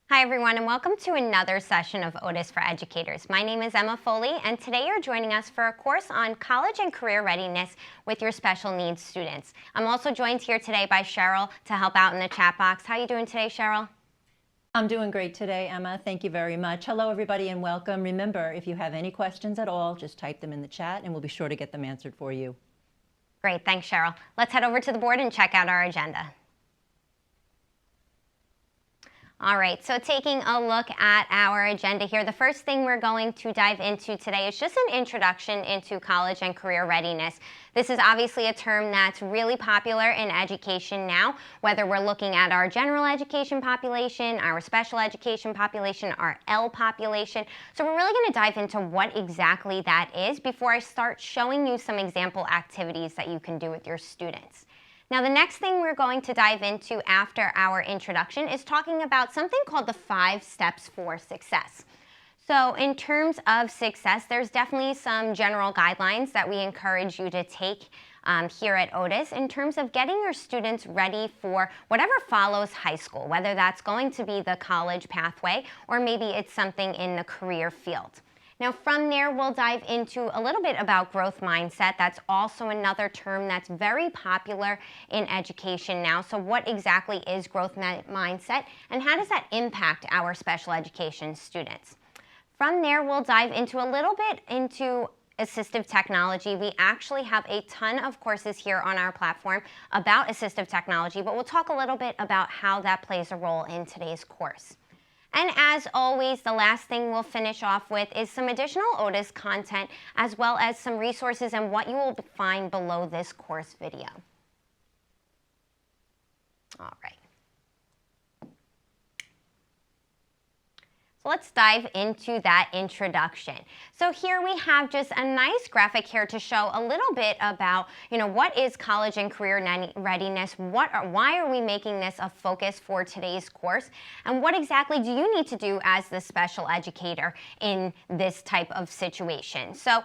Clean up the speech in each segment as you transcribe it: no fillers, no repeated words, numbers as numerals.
Hi everyone, and welcome to another session of OTIS for Educators. My name is Emma Foley, and today you're joining us for a course on college and career readiness with your special needs students. I'm also joined here today by Cheryl to help out in the chat box. How are you doing today, Cheryl? I'm doing great today, Emma. Thank you very much. Hello, everybody, and welcome. Remember, if you have any questions at all, just type them in the chat, and we'll be sure to get them answered for you. Great, thanks, Cheryl. Let's head over to the board and check out our agenda. All right, so taking a look at our agenda here, the first thing we're going to dive into today is just an introduction into college and career readiness. This is obviously a term that's really popular in education now, whether we're looking at our general education population, our special education population, our L population. So we're really going to dive into what exactly that is before I start showing you some example activities that you can do with your students. Now, the next thing we're going to dive into after our introduction is talking about something called the 5 steps for success. So in terms of success, there's definitely some general guidelines that we encourage you to take here at OTIS in terms of getting your students ready for whatever follows high school, whether that's going to be the college pathway or maybe it's something in the career field. Now from there, we'll dive into a little bit about growth mindset. That's also another term that's very popular in education now. So what exactly is growth mindset and how does that impact our special education students? From there, we'll dive into a little bit into assistive technology. We actually have a ton of courses here on our platform about assistive technology, but we'll talk a little bit about how that plays a role in today's course. And as always, the last thing we'll finish off with is some additional OTIS content as well as some resources and what you will find below this course video. All right. So let's dive into that introduction. So here we have just a nice graphic here to show a little bit about, what is college and career readiness? Why are we making this a focus for today's course? And what exactly do you need to do as the special educator in this type of situation? So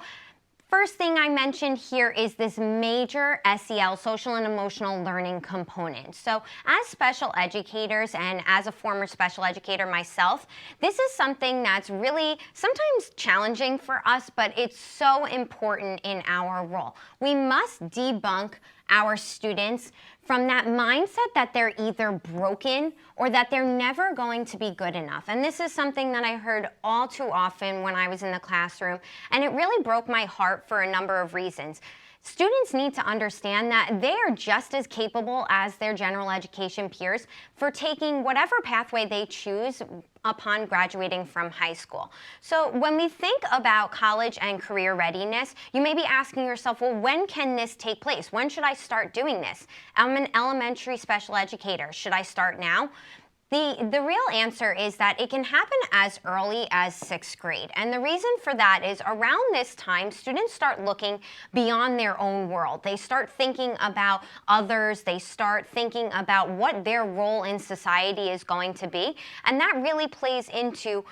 first thing I mentioned here is this major SEL, social and emotional learning component. So as special educators and as a former special educator myself, this is something that's really sometimes challenging for us, but it's so important in our role. We must debunk our students from that mindset that they're either broken or that they're never going to be good enough. And this is something that I heard all too often when I was in the classroom, and it really broke my heart for a number of reasons. Students need to understand that they are just as capable as their general education peers for taking whatever pathway they choose upon graduating from high school. So when we think about college and career readiness, you may be asking yourself, well, when can this take place? When should I start doing this? I'm an elementary special educator. Should I start now? The real answer is that it can happen as early as 6th grade. And the reason for that is around this time, students start looking beyond their own world. They start thinking about others. They start thinking about what their role in society is going to be. And that really plays into,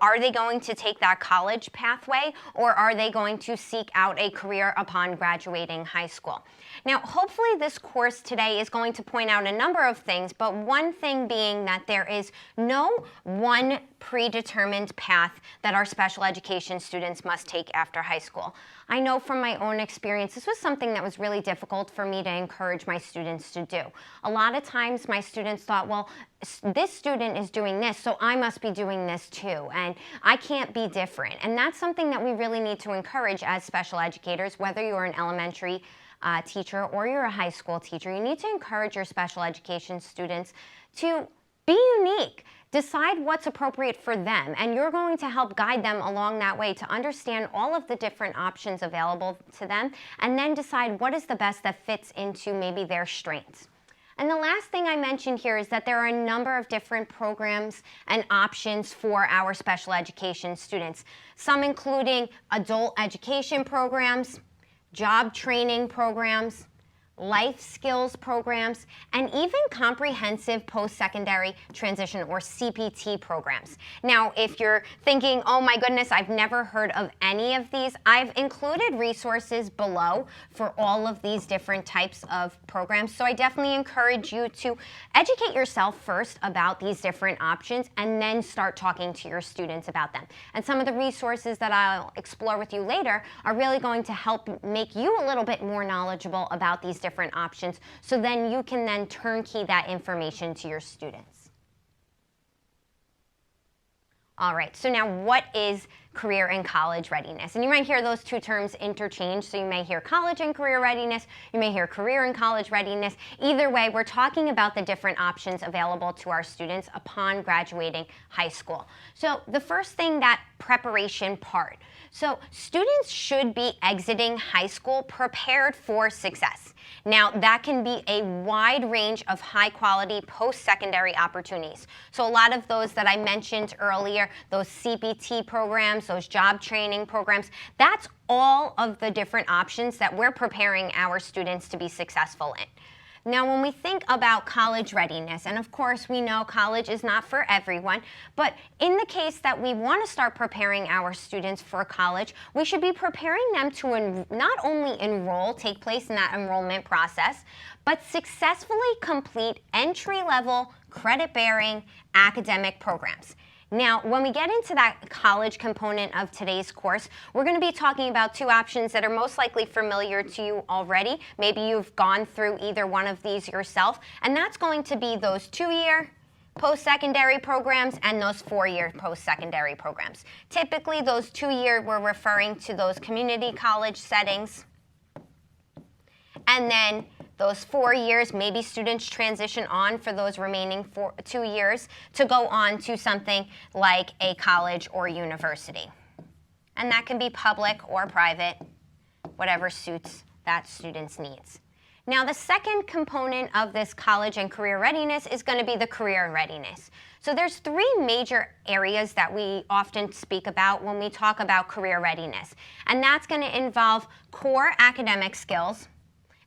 are they going to take that college pathway or are they going to seek out a career upon graduating high school? Now, hopefully this course today is going to point out a number of things, but one thing being that there is no one predetermined path that our special education students must take after high school. I know from my own experience, this was something that was really difficult for me to encourage my students to do. A lot of times my students thought, well, this student is doing this, so I must be doing this too, and I can't be different. And that's something that we really need to encourage as special educators, whether you're an elementary teacher or you're a high school teacher. You need to encourage your special education students to be unique. Decide what's appropriate for them, and you're going to help guide them along that way to understand all of the different options available to them, and then decide what is the best that fits into maybe their strengths. And the last thing I mentioned here is that there are a number of different programs and options for our special education students, some including adult education programs, job training programs, life skills programs, and even comprehensive post-secondary transition or CPT programs. Now, if you're thinking, oh my goodness, I've never heard of any of these, I've included resources below for all of these different types of programs. So I definitely encourage you to educate yourself first about these different options and then start talking to your students about them. And some of the resources that I'll explore with you later are really going to help make you a little bit more knowledgeable about these different options, so then you can then turnkey that information to your students. All right, so now what is career and college readiness? And you might hear those two terms interchange, so you may hear college and career readiness, you may hear career and college readiness. Either way, we're talking about the different options available to our students upon graduating high school. So the first thing, that preparation part. So students should be exiting high school prepared for success. Now, that can be a wide range of high-quality post-secondary opportunities. So a lot of those that I mentioned earlier, those CPT programs, those job training programs, that's all of the different options that we're preparing our students to be successful in. Now, when we think about college readiness, and of course we know college is not for everyone, but in the case that we want to start preparing our students for college, we should be preparing them to not only enroll, take place in that enrollment process, but successfully complete entry-level, credit-bearing academic programs. Now, when we get into that college component of today's course, we're going to be talking about two options that are most likely familiar to you already. Maybe you've gone through either one of these yourself, and that's going to be those 2-year post-secondary programs and those 4-year post-secondary programs. Typically, those 2-year, we're referring to those community college settings. And then those 4 years, maybe students transition on for those remaining 2 years to go on to something like a college or university. And that can be public or private, whatever suits that student's needs. Now, the second component of this college and career readiness is going to be the career readiness. So there's 3 major areas that we often speak about when we talk about career readiness. And that's going to involve core academic skills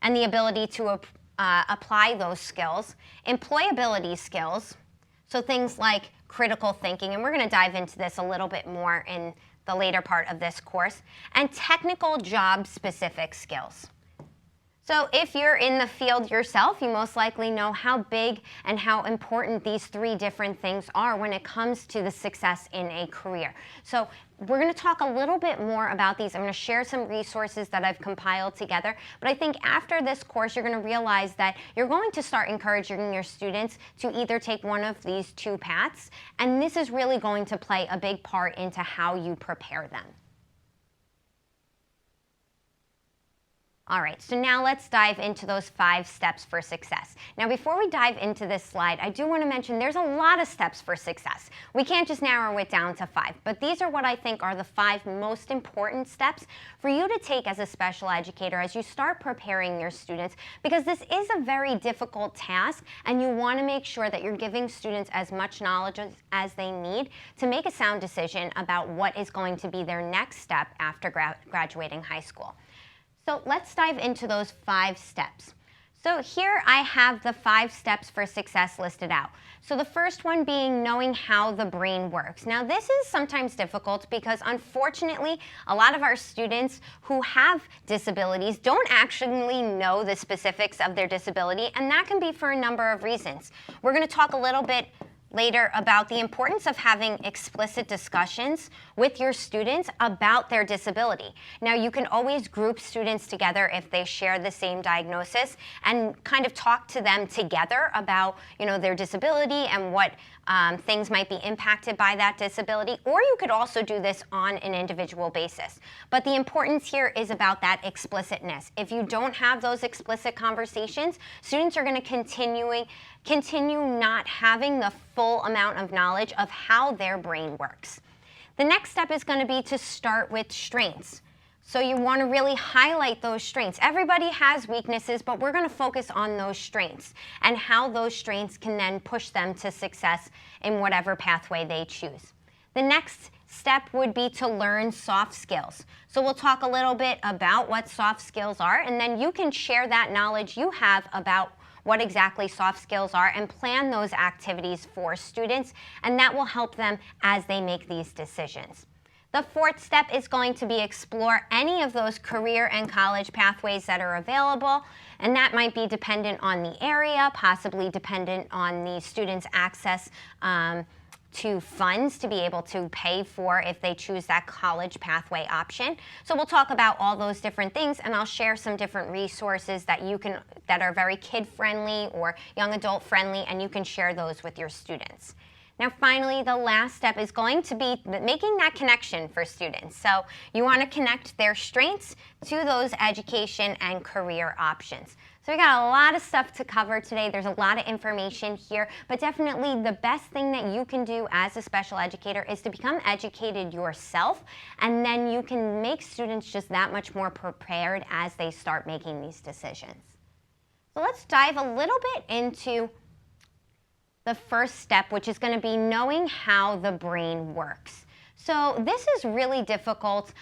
and the ability to apply those skills, employability skills, so things like critical thinking, and we're going to dive into this a little bit more in the later part of this course, and technical job-specific skills. So if you're in the field yourself, you most likely know how big and how important these 3 different things are when it comes to the success in a career. So we're going to talk a little bit more about these. I'm going to share some resources that I've compiled together. But I think after this course, you're going to realize that you're going to start encouraging your students to either take one of these 2 paths. And this is really going to play a big part into how you prepare them. All right, so now let's dive into those 5 steps for success. Now, before we dive into this slide, I do want to mention there's a lot of steps for success. We can't just narrow it down to 5, but these are what I think are the 5 most important steps for you to take as a special educator as you start preparing your students, because this is a very difficult task, and you want to make sure that you're giving students as much knowledge as they need to make a sound decision about what is going to be their next step after graduating high school. So let's dive into those 5 steps. So here I have the 5 steps for success listed out. So the first one being knowing how the brain works. Now, this is sometimes difficult because unfortunately a lot of our students who have disabilities don't actually know the specifics of their disability, and that can be for a number of reasons. We're going to talk a little bit later about the importance of having explicit discussions with your students about their disability. Now, you can always group students together if they share the same diagnosis and kind of talk to them together about, their disability and what things might be impacted by that disability, or you could also do this on an individual basis. But the importance here is about that explicitness. If you don't have those explicit conversations, students are going to continue not having the full amount of knowledge of how their brain works. The next step is going to be to start with strengths. So you want to really highlight those strengths. Everybody has weaknesses, but we're going to focus on those strengths and how those strengths can then push them to success in whatever pathway they choose. The next step would be to learn soft skills. So we'll talk a little bit about what soft skills are, and then you can share that knowledge you have about what exactly soft skills are and plan those activities for students, and that will help them as they make these decisions. The fourth step is going to be explore any of those career and college pathways that are available, and that might be dependent on the area, possibly dependent on the student's access to funds to be able to pay for if they choose that college pathway option. So we'll talk about all those different things, and I'll share some different resources that that are very kid-friendly or young adult-friendly, and you can share those with your students. Now, finally, the last step is going to be making that connection for students. So you want to connect their strengths to those education and career options. So we got a lot of stuff to cover today. There's a lot of information here, but definitely the best thing that you can do as a special educator is to become educated yourself, and then you can make students just that much more prepared as they start making these decisions. So let's dive a little bit into the first step, which is going to be knowing how the brain works. So this is really difficult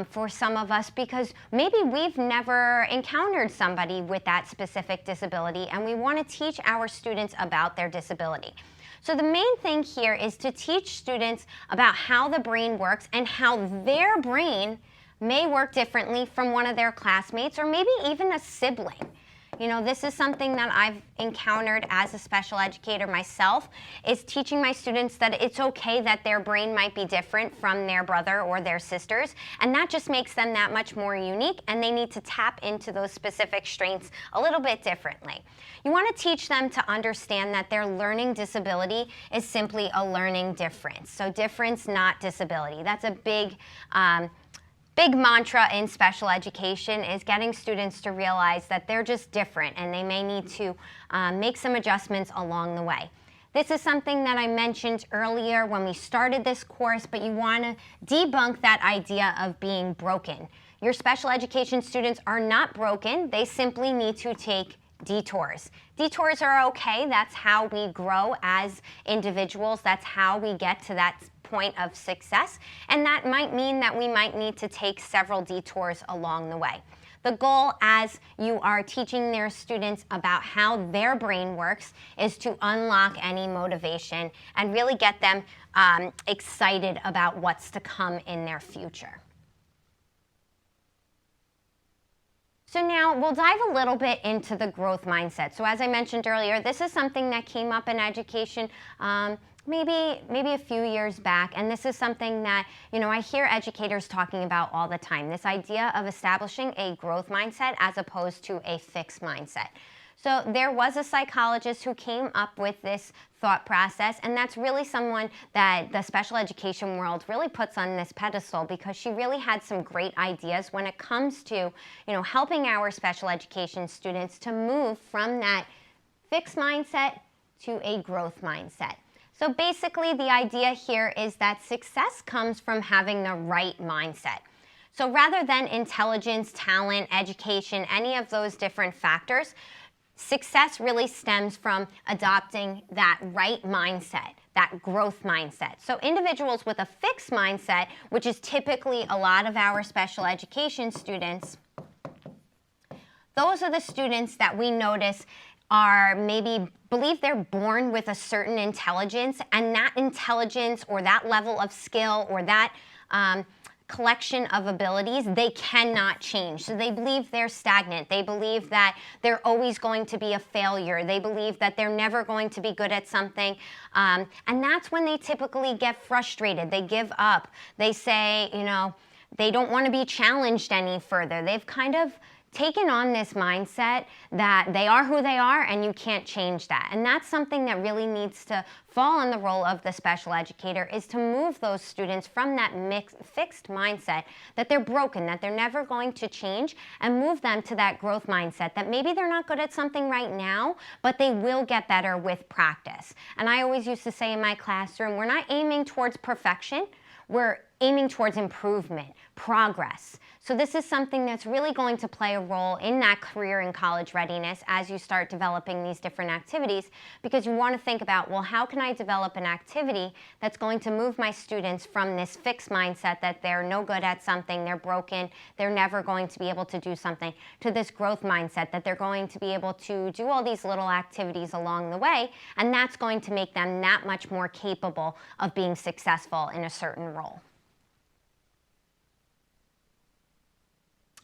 for some of us because maybe we've never encountered somebody with that specific disability, and we want to teach our students about their disability. So the main thing here is to teach students about how the brain works and how their brain may work differently from one of their classmates or maybe even a sibling. You know, this is something that I've encountered as a special educator myself, is teaching my students that it's okay that their brain might be different from their brother or their sisters, and that just makes them that much more unique, and they need to tap into those specific strengths a little bit differently. You want to teach them to understand that their learning disability is simply a learning difference. So difference, not disability. That's a big mantra in special education, is getting students to realize that they're just different and they may need to make some adjustments along the way. This is something that I mentioned earlier when we started this course, but you want to debunk that idea of being broken. Your special education students are not broken. They simply need to take detours. Detours are okay. That's how we grow as individuals. That's how we get to that point of success, and that might mean that we might need to take several detours along the way. The goal as you are teaching their students about how their brain works is to unlock any motivation and really get them excited about what's to come in their future. So now we'll dive a little bit into the growth mindset. So as I mentioned earlier, this is something that came up in education maybe a few years back, and this is something that, you know, I hear educators talking about all the time, this idea of establishing a growth mindset as opposed to a fixed mindset. So there was a psychologist who came up with this thought process, and that's really someone that the special education world really puts on this pedestal, because she really had some great ideas when it comes to, you know, helping our special education students to move from that fixed mindset to a growth mindset. So basically the idea here is that success comes from having the right mindset. So rather than intelligence, talent, education, any of those different factors, success really stems from adopting that right mindset, that growth mindset. So individuals with a fixed mindset, which is typically a lot of our special education students, those are the students that we notice are maybe believe they're born with a certain intelligence, and that intelligence or that level of skill or that collection of abilities, they cannot change. So they believe they're stagnant. They believe that they're always going to be a failure. They believe that they're never going to be good at something. And that's when they typically get frustrated. They give up. They say, you know, they don't want to be challenged any further. They've kind of taken on this mindset that they are who they are and you can't change that. And that's something that really needs to fall on the role of the special educator, is to move those students from that fixed mindset that they're broken, that they're never going to change, and move them to that growth mindset that maybe they're not good at something right now, but they will get better with practice. And I always used to say in my classroom, we're not aiming towards perfection. We're aiming towards improvement, progress. So this is something that's really going to play a role in that career and college readiness as you start developing these different activities, because you want to think about, well, how can I develop an activity that's going to move my students from this fixed mindset that they're no good at something, they're broken, they're never going to be able to do something, to this growth mindset that they're going to be able to do all these little activities along the way, and that's going to make them that much more capable of being successful in a certain role.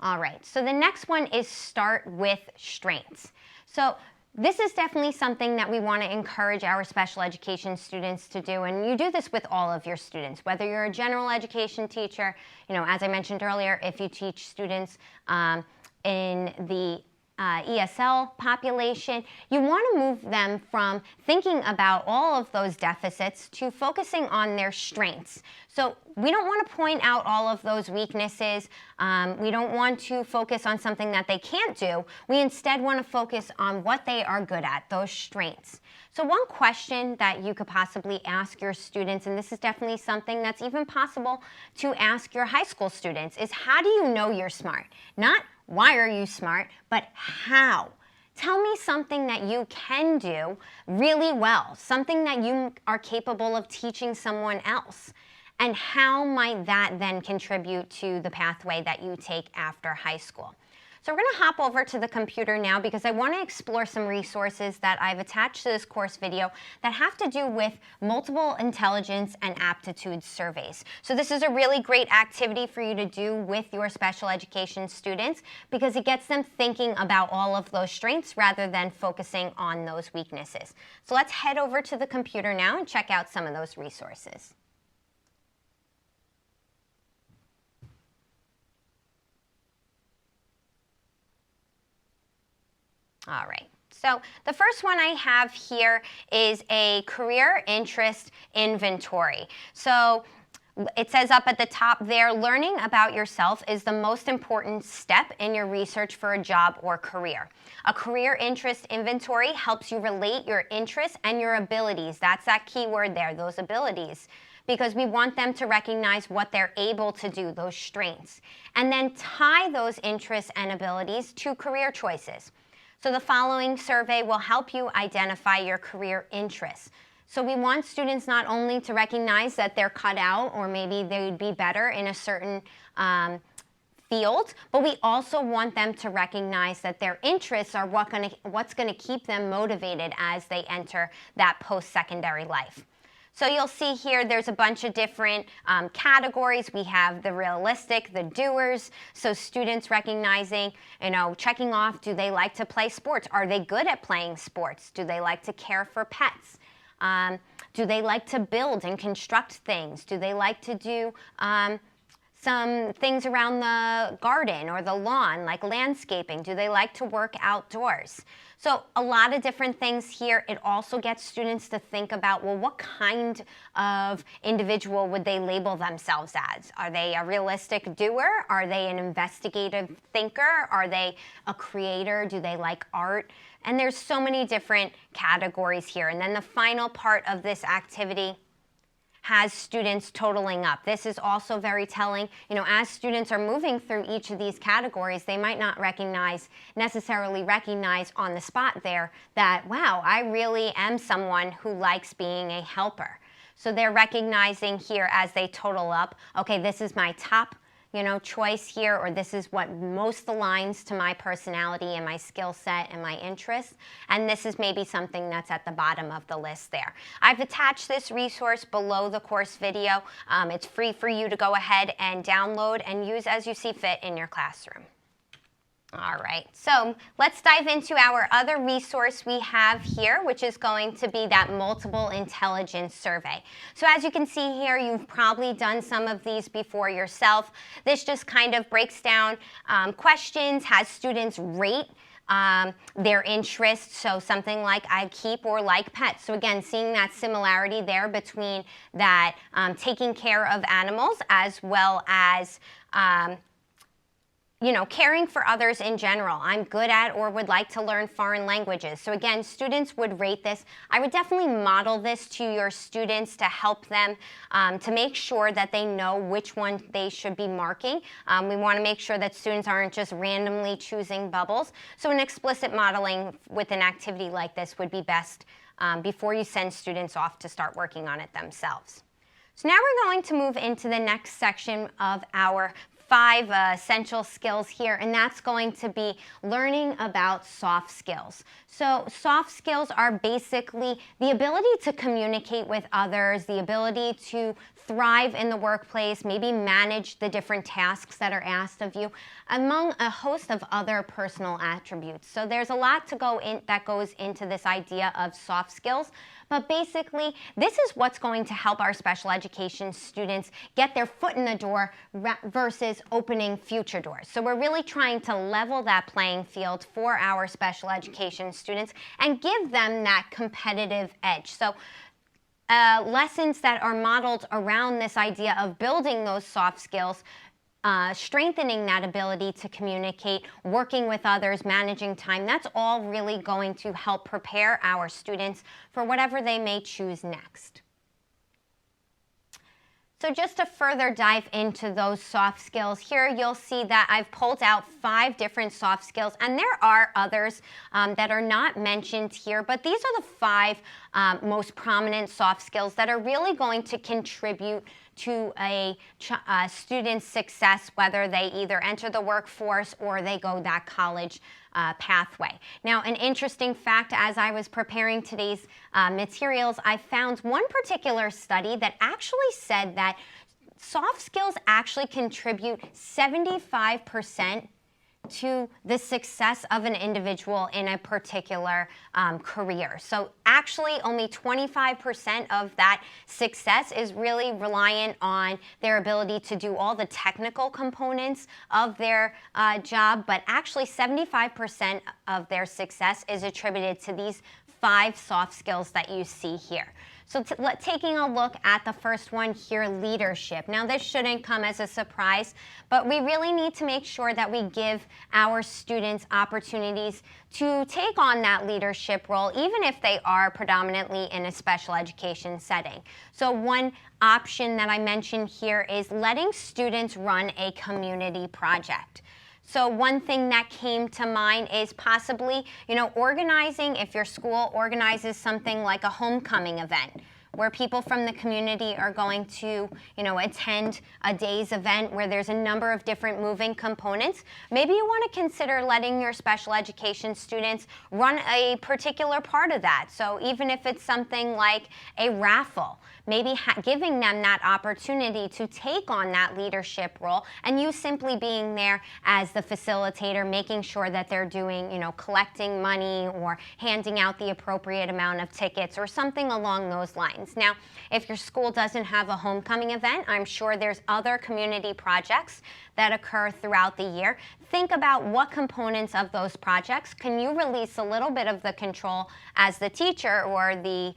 All right, so the next one is start with strengths. So this is definitely something that we want to encourage our special education students to do, and you do this with all of your students, whether you're a general education teacher, as I mentioned earlier, if you teach students in the ESL population, you want to move them from thinking about all of those deficits to focusing on their strengths. So we don't want to point out all of those weaknesses. We don't want to focus on something that they can't do. We instead want to focus on what they are good at, those strengths. So one question that you could possibly ask your students, and this is definitely something that's even possible to ask your high school students, is how do you know you're smart? Not why are you smart, but how? Tell me something that you can do really well, something that you are capable of teaching someone else. And how might that then contribute to the pathway that you take after high school? So we're going to hop over to the computer now because I want to explore some resources that I've attached to this course video that have to do with multiple intelligence and aptitude surveys. So this is a really great activity for you to do with your special education students because it gets them thinking about all of those strengths rather than focusing on those weaknesses. So let's head over to the computer now and check out some of those resources. All right, so the first one I have here is a career interest inventory. So it says up at the top there, learning about yourself is the most important step in your research for a job or career. A career interest inventory helps you relate your interests and your abilities. That's that key word there, those abilities, because we want them to recognize what they're able to do, those strengths, and then tie those interests and abilities to career choices. So the following survey will help you identify your career interests. So we want students not only to recognize that they're cut out or maybe they'd be better in a certain field, but we also want them to recognize that their interests are what's going to keep them motivated as they enter that post-secondary life. So you'll see here there's a bunch of different categories. We have the realistic, the doers. So students recognizing, checking off, do they like to play sports? Are they good at playing sports? Do they like to care for pets? Do they like to build and construct things? Do they like to do some things around the garden or the lawn, like landscaping? Do they like to work outdoors? So a lot of different things here. It also gets students to think about, well, what kind of individual would they label themselves as? Are they a realistic doer? Are they an investigative thinker? Are they a creator? Do they like art? And there's so many different categories here. And then the final part of this activity has students totaling up. This is also very telling. As students are moving through each of these categories, they might not necessarily recognize on the spot there that, wow, I really am someone who likes being a helper. So they're recognizing here as they total up, okay, this is my top choice here, or this is what most aligns to my personality and my skill set and my interests, and this is maybe something that's at the bottom of the list there. I've attached this resource below the course video. It's free for you to go ahead and download and use as you see fit in your classroom. All right, so let's dive into our other resource we have here, which is going to be that multiple intelligence survey. So as you can see here, you've probably done some of these before yourself. This just kind of breaks down questions, has students rate their interests, so something like I keep or like pets. So again, seeing that similarity there between that taking care of animals as well as caring for others in general. I'm good at or would like to learn foreign languages. So again, students would rate this. I would definitely model this to your students to help them to make sure that they know which one they should be marking. We want to make sure that students aren't just randomly choosing bubbles. So an explicit modeling with an activity like this would be best before you send students off to start working on it themselves. So now we're going to move into the next section of our 5 essential skills here, and that's going to be learning about soft skills. So soft skills are basically the ability to communicate with others, the ability to thrive in the workplace, maybe manage the different tasks that are asked of you, among a host of other personal attributes. So there's a lot that goes into this idea of soft skills. But basically, this is what's going to help our special education students get their foot in the door versus opening future doors. So we're really trying to level that playing field for our special education students and give them that competitive edge. So lessons that are modeled around this idea of building those soft skills, strengthening that ability to communicate, working with others, managing time, that's all really going to help prepare our students for whatever they may choose next. So just to further dive into those soft skills, here you'll see that I've pulled out 5 different soft skills, and there are others that are not mentioned here, but these are the 5 most prominent soft skills that are really going to contribute to a student's success, whether they either enter the workforce or they go that college pathway. Now, an interesting fact, as I was preparing today's materials, I found one particular study that actually said that soft skills actually contribute 75% to the success of an individual in a particular career. So actually only 25% of that success is really reliant on their ability to do all the technical components of their job, but actually 75% of their success is attributed to these 5 soft skills that you see here. So taking a look at the first one here, leadership. Now this shouldn't come as a surprise, but we really need to make sure that we give our students opportunities to take on that leadership role, even if they are predominantly in a special education setting. So one option that I mentioned here is letting students run a community project. So one thing that came to mind is possibly, organizing, if your school organizes something like a homecoming event, where people from the community are going to, attend a day's event where there's a number of different moving components. Maybe you want to consider letting your special education students run a particular part of that. So even if it's something like a raffle, maybe giving them that opportunity to take on that leadership role, and you simply being there as the facilitator, making sure that they're doing, collecting money or handing out the appropriate amount of tickets or something along those lines. Now, if your school doesn't have a homecoming event, I'm sure there's other community projects that occur throughout the year. Think about what components of those projects can you release a little bit of the control as the teacher or the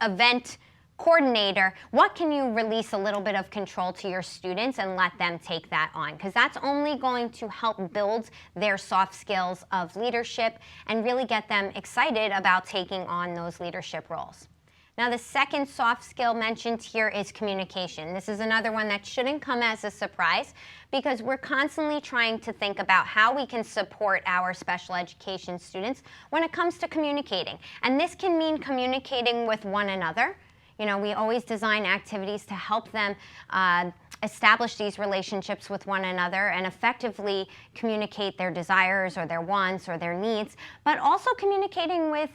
event coordinator. What can you release a little bit of control to your students and let them take that on? Because that's only going to help build their soft skills of leadership and really get them excited about taking on those leadership roles. Now, the second soft skill mentioned here is communication. This is another one that shouldn't come as a surprise because we're constantly trying to think about how we can support our special education students when it comes to communicating. And this can mean communicating with one another. We always design activities to help them establish these relationships with one another and effectively communicate their desires or their wants or their needs, but also communicating with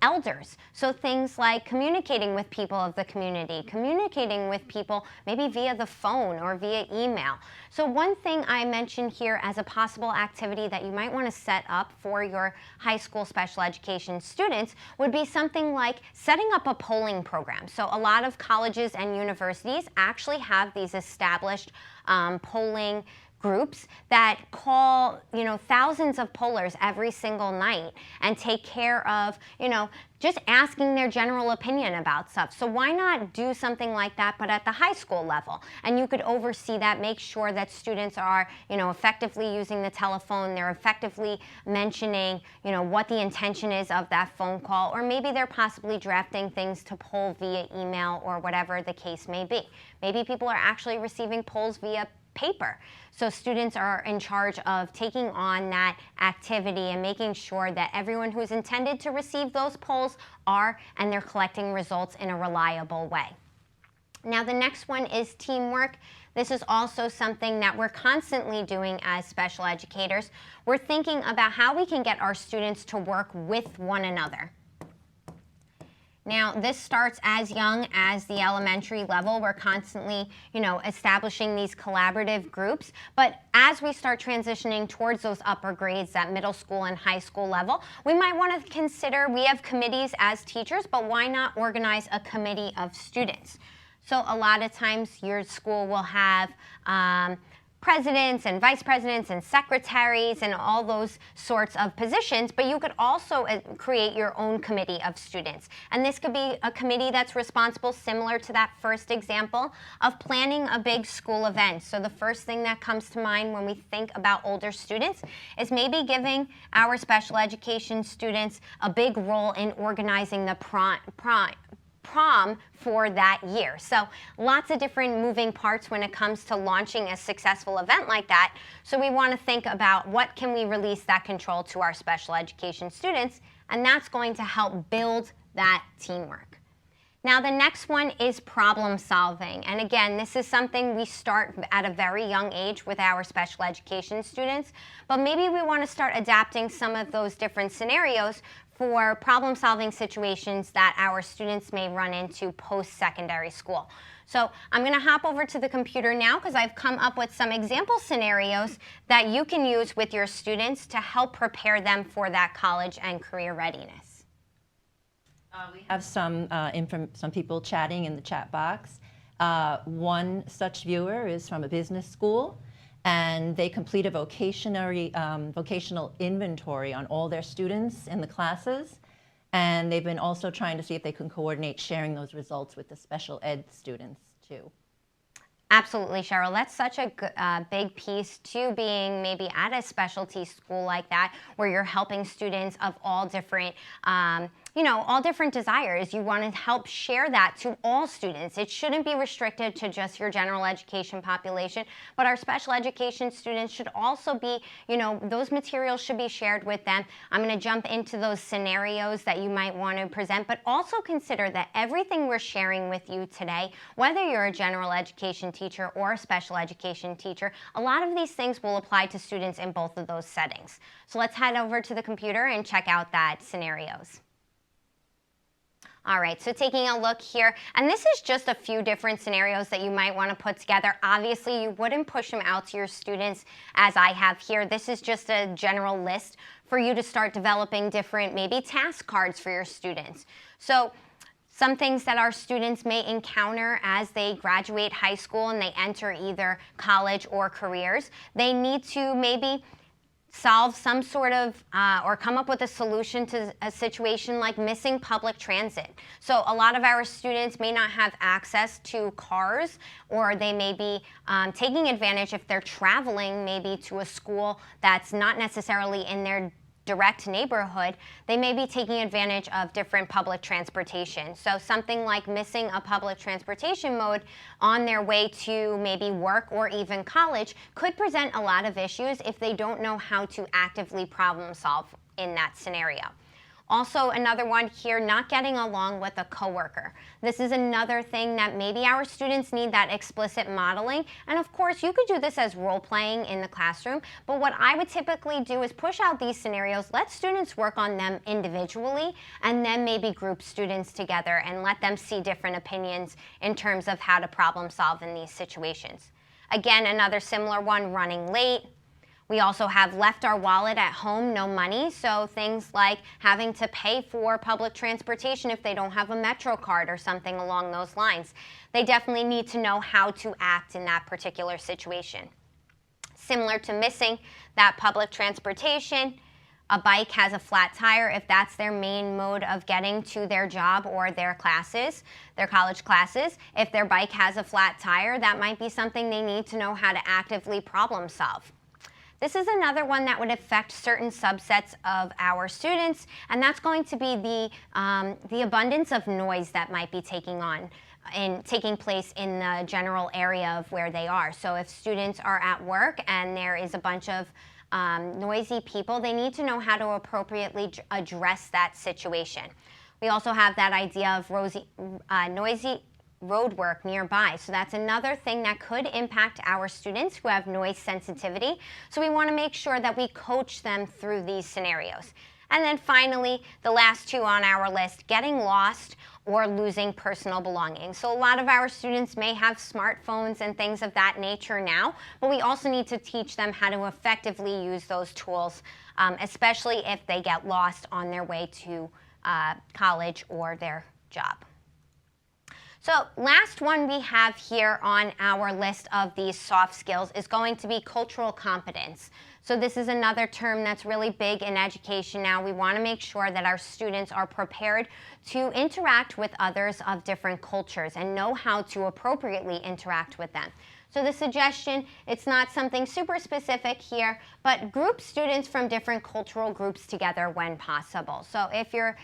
elders. So things like communicating with people of the community, communicating with people maybe via the phone or via email. So one thing I mentioned here as a possible activity that you might want to set up for your high school special education students would be something like setting up a polling program. So a lot of colleges and universities actually have these established polling groups that call, thousands of pullers every single night and take care of, just asking their general opinion about stuff. So why not do something like that, but at the high school level? And you could oversee that, make sure that students are, effectively using the telephone, they're effectively mentioning, what the intention is of that phone call, or maybe they're possibly drafting things to poll via email or whatever the case may be. Maybe people are actually receiving polls via paper. So students are in charge of taking on that activity and making sure that everyone who's intended to receive those polls are, and they're collecting results in a reliable way. Now the next one is teamwork. This is also something that we're constantly doing as special educators. We're thinking about how we can get our students to work with one another. Now, this starts as young as the elementary level. We're constantly, establishing these collaborative groups. But as we start transitioning towards those upper grades, that middle school and high school level, we might want to consider, we have committees as teachers, but why not organize a committee of students? So a lot of times your school will have presidents and vice presidents and secretaries and all those sorts of positions, but you could also create your own committee of students. And this could be a committee that's responsible, similar to that first example, of planning a big school event. So the first thing that comes to mind when we think about older students is maybe giving our special education students a big role in organizing the prom for that year. So lots of different moving parts when it comes to launching a successful event like that. So we want to think about what can we release that control to our special education students, and that's going to help build that teamwork. Now the next one is problem solving. And again, this is something we start at a very young age with our special education students, but maybe we want to start adapting some of those different scenarios for problem-solving situations that our students may run into post-secondary school. So I'm going to hop over to the computer now because I've come up with some example scenarios that you can use with your students to help prepare them for that college and career readiness. We have some people chatting in the chat box. One such viewer is from a business school, and they complete a vocational inventory on all their students in the classes, and they've been also trying to see if they can coordinate sharing those results with the special ed students too. Absolutely, Cheryl. That's such a big piece to being maybe at a specialty school like that, where you're helping students of all different all different desires. You want to help share that to all students. It shouldn't be restricted to just your general education population, but our special education students should also be, those materials should be shared with them. I'm going to jump into those scenarios that you might want to present, but also consider that everything we're sharing with you today, whether you're a general education teacher or a special education teacher, a lot of these things will apply to students in both of those settings. So let's head over to the computer and check out that scenarios. All right, so taking a look here, and this is just a few different scenarios that you might want to put together. Obviously, you wouldn't push them out to your students as I have here. This is just a general list for you to start developing different, maybe task cards for your students. So some things that our students may encounter as they graduate high school and they enter either college or careers, they need to maybe solve some sort of, or come up with a solution to a situation like missing public transit. So a lot of our students may not have access to cars, or they may be taking advantage if they're traveling maybe to a school that's not necessarily in their direct neighborhood. They may be taking advantage of different public transportation. So something like missing a public transportation mode on their way to maybe work or even college could present a lot of issues if they don't know how to actively problem solve in that scenario. Also, another one here, not getting along with a coworker. This is another thing that maybe our students need that explicit modeling. And of course, you could do this as role playing in the classroom. But what I would typically do is push out these scenarios, let students work on them individually, and then maybe group students together and let them see different opinions in terms of how to problem solve in these situations. Again, another similar one, running late. We also have left our wallet at home, no money, so things like having to pay for public transportation if they don't have a Metro card or something along those lines. They definitely need to know how to act in that particular situation. Similar to missing that public transportation, a bike has a flat tire if that's their main mode of getting to their job or their classes, their college classes. If their bike has a flat tire, that might be something they need to know how to actively problem solve. This is another one that would affect certain subsets of our students, and that's going to be the abundance of noise that might be taking place in the general area of where they are. So if students are at work and there is a bunch of noisy people, they need to know how to appropriately address that situation. We also have that idea of noisy road work nearby. So that's another thing that could impact our students who have noise sensitivity. So we want to make sure that we coach them through these scenarios. And then finally, the last two on our list, getting lost or losing personal belongings. So a lot of our students may have smartphones and things of that nature now, but we also need to teach them how to effectively use those tools, especially if they get lost on their way to college or their job. So last one we have here on our list of these soft skills is going to be cultural competence. So this is another term that's really big in education now. We want to make sure that our students are prepared to interact with others of different cultures and know how to appropriately interact with them. So the suggestion, it's not something super specific here, but group students from different cultural groups together when possible. So if you're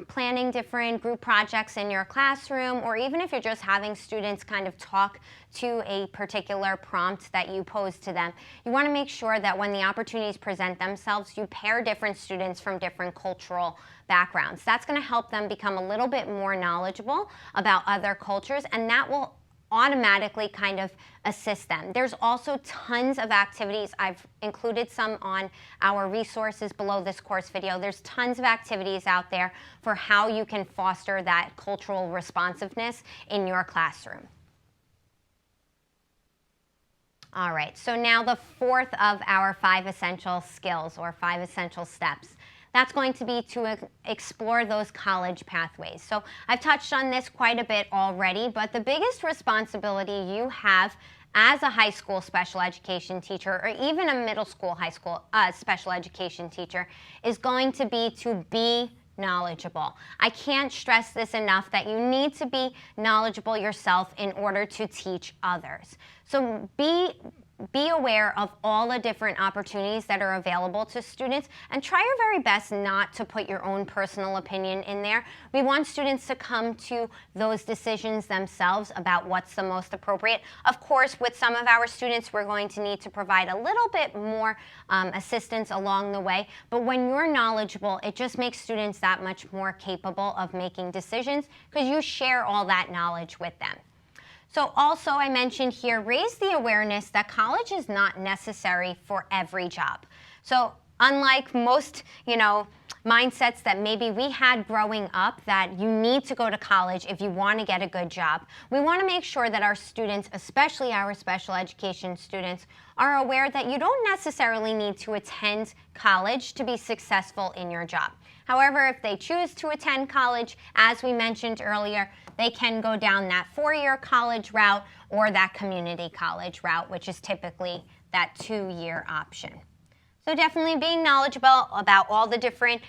planning different group projects in your classroom, or even if you're just having students kind of talk to a particular prompt that you pose to them, you want to make sure that when the opportunities present themselves, you pair different students from different cultural backgrounds. That's going to help them become a little bit more knowledgeable about other cultures, and that will automatically kind of assist them. There's also tons of activities. I've included some on our resources below this course video. There's tons of activities out there for how you can foster that cultural responsiveness in your classroom. All right, so now the fourth of our 5 essential skills or 5 essential steps. That's going to be to explore those college pathways. So I've touched on this quite a bit already, but the biggest responsibility you have as a high school special education teacher, or even a middle school, high school special education teacher, is going to be knowledgeable. I can't stress this enough that you need to be knowledgeable yourself in order to teach others. So be aware of all the different opportunities that are available to students, and try your very best not to put your own personal opinion in there. We want students to come to those decisions themselves about what's the most appropriate. Of course, with some of our students, we're going to need to provide a little bit more assistance along the way, but when you're knowledgeable, it just makes students that much more capable of making decisions because you share all that knowledge with them. So also I mentioned here, raise the awareness that college is not necessary for every job. So unlike most, mindsets that maybe we had growing up that you need to go to college if you want to get a good job, we want to make sure that our students, especially our special education students, are aware that you don't necessarily need to attend college to be successful in your job. However, if they choose to attend college, as we mentioned earlier, they can go down that 4-year college route or that community college route, which is typically that 2-year option. So definitely being knowledgeable about all the different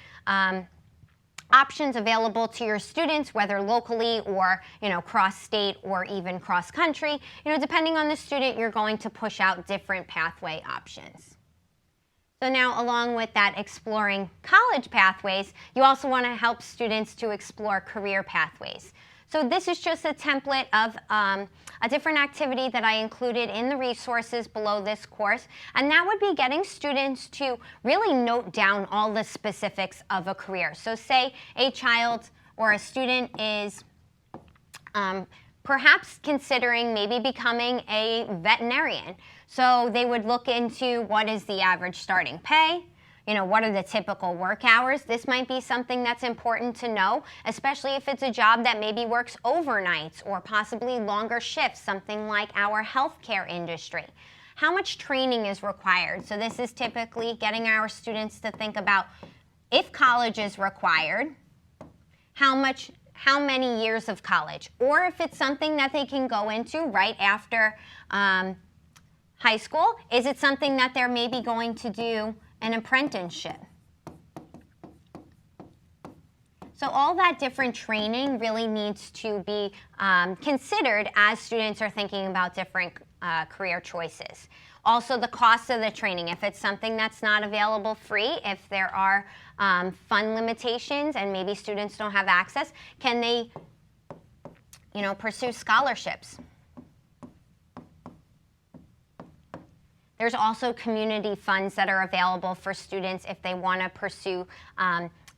options available to your students, whether locally or cross-state or even cross-country. Depending on the student, you're going to push out different pathway options. So now, along with that exploring college pathways, you also want to help students to explore career pathways. So this is just a template of a different activity that I included in the resources below this course, and that would be getting students to really note down all the specifics of a career. So say a child or a student is perhaps considering maybe becoming a veterinarian. So they would look into what is the average starting pay, what are the typical work hours. This might be something that's important to know, especially if it's a job that maybe works overnights or possibly longer shifts, something like our healthcare industry. How much training is required? So this is typically getting our students to think about, if college is required, how many years high school? Is it something that they're maybe going to do an apprenticeship? So all that different training really needs to be considered as students are thinking about different career choices. Also, the cost of the training. If it's something that's not available free, if there are fund limitations and maybe students don't have access, can they, pursue scholarships? There's also community funds that are available for students if they want to pursue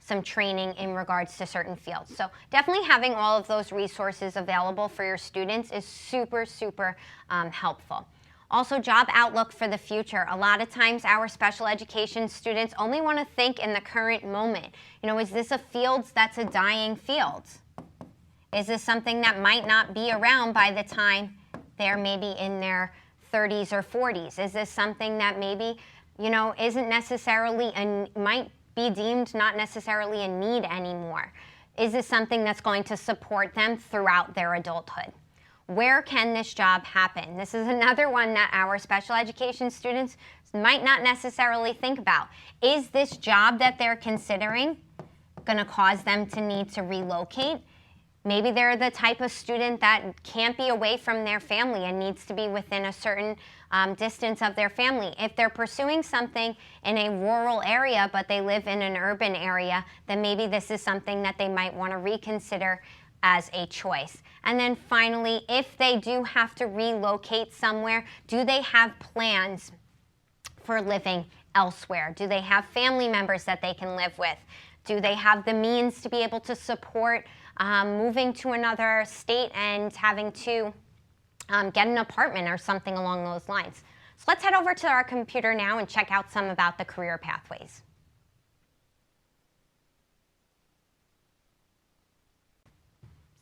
some training in regards to certain fields. So definitely having all of those resources available for your students is super, super helpful. Also, job outlook for the future. A lot of times our special education students only want to think in the current moment. Is this a field that's a dying field? Is this something that might not be around by the time they're maybe in their 30s or 40s? Is this something that maybe, isn't necessarily, might be deemed not necessarily a need anymore? Is this something that's going to support them throughout their adulthood? Where can this job happen? This is another one that our special education students might not necessarily think about. Is this job that they're considering going to cause them to need to relocate? Maybe they're the type of student that can't be away from their family and needs to be within a certain distance of their family. If they're pursuing something in a rural area but they live in an urban area, then maybe this is something that they might want to reconsider as a choice. And then finally, if they do have to relocate somewhere, do they have plans for living elsewhere? Do they have family members that they can live with? Do they have the means to be able to support moving to another state and having to get an apartment or something along those lines? So let's head over to our computer now and check out some about the career pathways.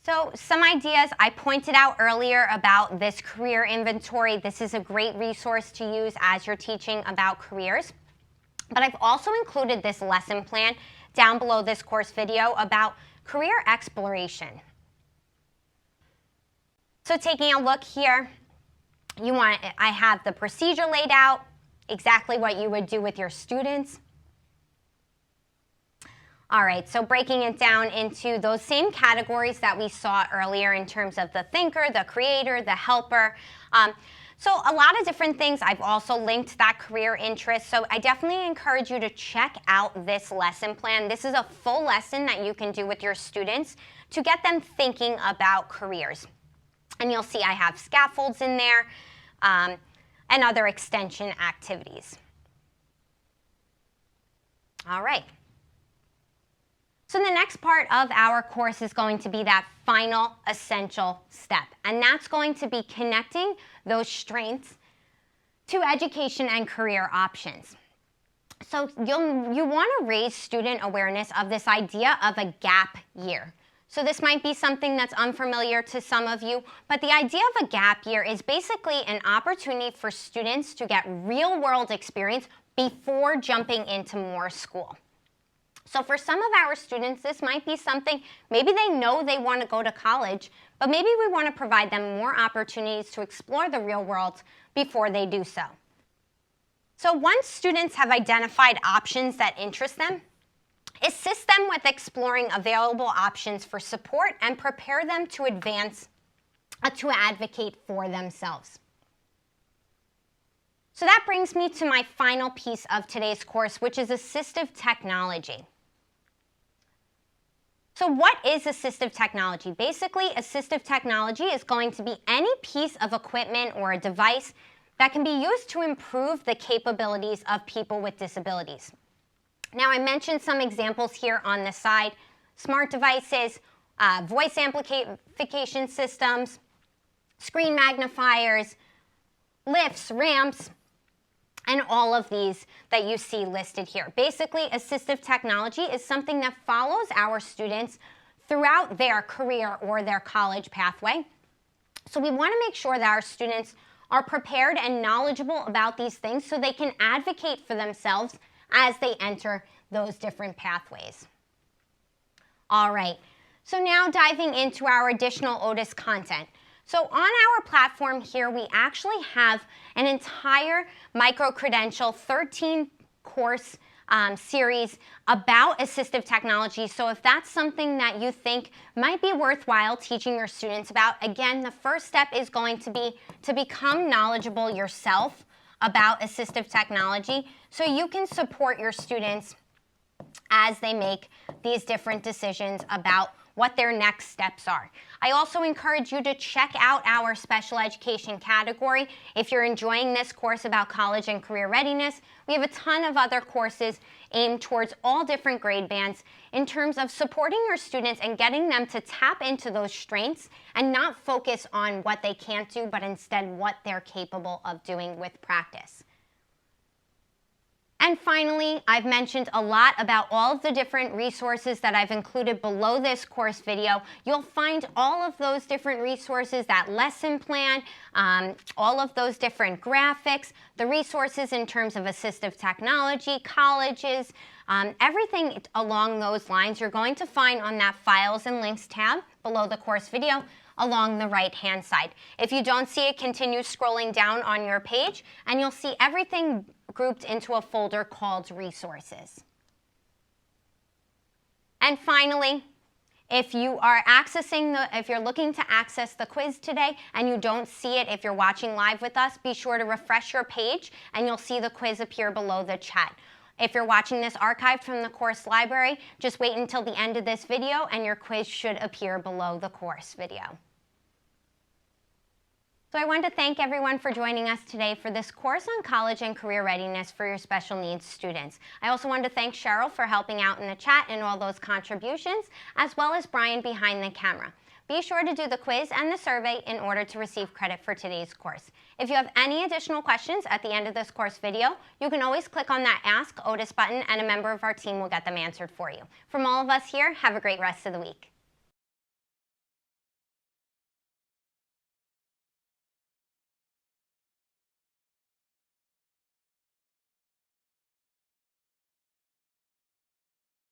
So some ideas I pointed out earlier about this career inventory. This is a great resource to use as you're teaching about careers. But I've also included this lesson plan down below this course video about career exploration. So taking a look here, I have the procedure laid out, exactly what you would do with your students. All right, so breaking it down into those same categories that we saw earlier in terms of the thinker, the creator, the helper. So a lot of different things. I've also linked that career interest. So I definitely encourage you to check out this lesson plan. This is a full lesson that you can do with your students to get them thinking about careers. And you'll see I have scaffolds in there and other extension activities. All right. So the next part of our course is going to be that final essential step, and that's going to be connecting those strengths to education and career options. So you want to raise student awareness of this idea of a gap year. So this might be something that's unfamiliar to some of you, but the idea of a gap year is basically an opportunity for students to get real-world experience before jumping into more school. So for some of our students, this might be something, maybe they know they want to go to college, but maybe we want to provide them more opportunities to explore the real world before they do so. So once students have identified options that interest them, assist them with exploring available options for support and prepare them to to advocate for themselves. So that brings me to my final piece of today's course, which is assistive technology. So what is assistive technology? Basically, assistive technology is going to be any piece of equipment or a device that can be used to improve the capabilities of people with disabilities. Now, I mentioned some examples here on the side: smart devices, voice amplification systems, screen magnifiers, lifts, ramps, and all of these that you see listed here. Basically, assistive technology is something that follows our students throughout their career or their college pathway. So we want to make sure that our students are prepared and knowledgeable about these things so they can advocate for themselves as they enter those different pathways. All right, so now diving into our additional OTIS content. So on our platform here, we actually have an entire micro-credential 13-course series about assistive technology. So if that's something that you think might be worthwhile teaching your students about, again, the first step is going to be to become knowledgeable yourself about assistive technology so you can support your students as they make these different decisions about what their next steps are. I also encourage you to check out our special education category. If you're enjoying this course about college and career readiness, we have a ton of other courses aimed towards all different grade bands in terms of supporting your students and getting them to tap into those strengths and not focus on what they can't do, but instead what they're capable of doing with practice. And finally, I've mentioned a lot about all of the different resources that I've included below this course video. You'll find all of those different resources, that lesson plan, all of those different graphics, the resources in terms of assistive technology, colleges, everything along those lines you're going to find on that Files and Links tab below the course video along the right-hand side. If you don't see it, continue scrolling down on your page and you'll see everything grouped into a folder called Resources. And finally, if you're looking to access the quiz today and you don't see it if you're watching live with us, be sure to refresh your page and you'll see the quiz appear below the chat. If you're watching this archived from the course library, just wait until the end of this video and your quiz should appear below the course video. So I want to thank everyone for joining us today for this course on college and career readiness for your special needs students. I also want to thank Cheryl for helping out in the chat and all those contributions, as well as Brian behind the camera. Be sure to do the quiz and the survey in order to receive credit for today's course. If you have any additional questions at the end of this course video, you can always click on that Ask OTIS button and a member of our team will get them answered for you. From all of us here, have a great rest of the week.